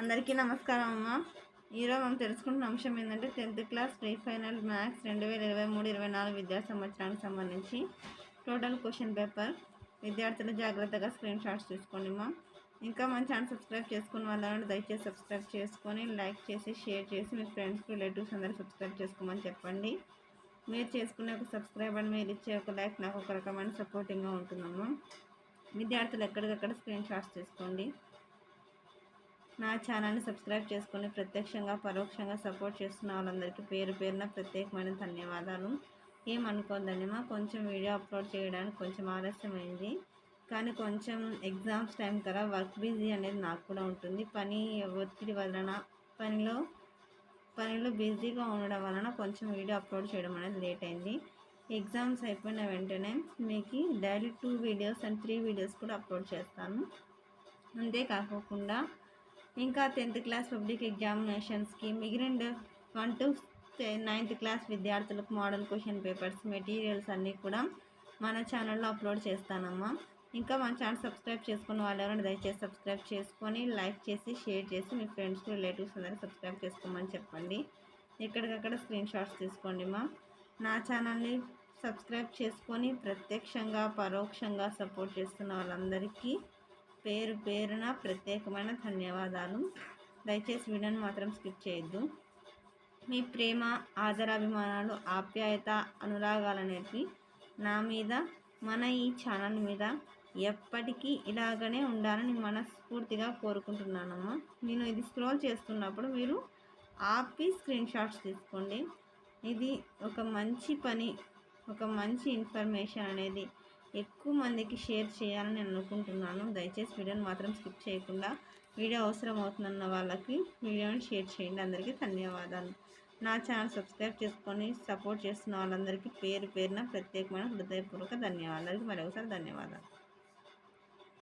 అందరికీ నమస్కారం అమ్మ. ఈరోజు మనం తెలుసుకుంటున్న అంశం ఏంటంటే 10th class pre final maths 2023-24 విద్యా సంవత్సరానికి సంబంధించి టోటల్ క్వశ్చన్ పేపర్. విద్యార్థులు జాగ్రత్తగా స్క్రీన్ షాట్స్ తీసుకోండి అమ్మ. ఇంకా మన ఛానల్ సబ్స్క్రైబ్ చేసుకున్న వాళ్ళని దయచేసి సబ్స్క్రైబ్ చేసుకొని లైక్ చేసి షేర్ చేసి మీ ఫ్రెండ్స్కి రిలేటివ్స్ అందరూ సబ్స్క్రైబ్ చేసుకోమని చెప్పండి. మీరు చేసుకునే ఒక సబ్స్క్రైబ్ అని మీరు ఇచ్చే ఒక లైక్ నాకు ఒక రకమైన సపోర్టింగ్గా ఉంటుందమ్మా. విద్యార్థులు ఎక్కడికక్కడ స్క్రీన్ షాట్స్ తీసుకోండి. నా ఛానల్ని సబ్స్క్రైబ్ చేసుకొని ప్రత్యక్షంగా పరోక్షంగా సపోర్ట్ చేస్తున్న వాళ్ళందరికీ పేరు పేరున ప్రత్యేకమైన ధన్యవాదాలు. ఏమనుకోద్దండిమా, కొంచెం వీడియో అప్లోడ్ చేయడానికి కొంచెం ఆలస్యమైంది, కానీ కొంచెం ఎగ్జామ్స్ టైం కదా, వర్క్ బిజీ అనేది నాకు కూడా ఉంటుంది. పని ఒత్తిడి వలన పనిలో బిజీగా ఉండడం వలన కొంచెం వీడియో అప్లోడ్ చేయడం అనేది లేట్ అయింది. ఎగ్జామ్స్ అయిపోయిన వెంటనే మీకు డైలీ 2 వీడియోస్ అండ్ 3 వీడియోస్ కూడా అప్లోడ్ చేస్తాను. అంతేకాకుండా ఇంకా 10th క్లాస్ పబ్లిక్ ఎగ్జామినేషన్స్కి మిగిలిన 1 to 9th క్లాస్ విద్యార్థులకు మోడల్ క్వశ్చన్ పేపర్స్ మెటీరియల్స్ అన్నీ కూడా మన ఛానల్లో అప్లోడ్ చేస్తానమ్మా. ఇంకా మన ఛానల్ సబ్స్క్రైబ్ చేసుకున్న వాళ్ళు ఎవరైనా దయచేసి సబ్స్క్రైబ్ చేసుకొని లైక్ చేసి షేర్ చేసి మీ ఫ్రెండ్స్కి రిలేటివ్స్ అందరూ సబ్స్క్రైబ్ చేసుకోమని చెప్పండి. ఎక్కడికక్కడ స్క్రీన్ షాట్స్ తీసుకోండి మా. నా ఛానల్ని సబ్స్క్రైబ్ చేసుకొని ప్రత్యక్షంగా పరోక్షంగా సపోర్ట్ చేస్తున్న వాళ్ళందరికీ పేరు పేరున ప్రత్యేకమైన ధన్యవాదాలు. దయచేసి వీడియోని మాత్రం స్కిప్ చేయొద్దు. మీ ప్రేమ ఆదరాభిమానాలు ఆప్యాయత అనురాగాలనేవి నా మీద మన ఈ ఛానల్ మీద ఎప్పటికీ ఇలాగనే ఉండాలని మనస్ఫూర్తిగా కోరుకుంటున్నానమ్మా. నేను ఇది స్క్రోల్ చేస్తున్నప్పుడు మీరు ఆపి స్క్రీన్ షాట్స్ తీసుకోండి. ఇది ఒక మంచి పని, ఒక మంచి ఇన్ఫర్మేషన్ అనేది ఎక్కువ మందికి షేర్ చేయాలని నేను అనుకుంటున్నాను. దయచేసి వీడియోని మాత్రం స్కిప్ చేయకుండా వీడియో అవసరం అవుతుందన్న వాళ్ళకి వీడియోని షేర్ చేయండి. అందరికీ ధన్యవాదాలు. నా ఛానల్ సబ్స్క్రైబ్ చేసుకొని సపోర్ట్ చేస్తున్న వాళ్ళందరికీ పేరు పేరున ప్రత్యేకమైన హృదయపూర్వక ధన్యవాదాలు. మరొకసారి ధన్యవాదాలు.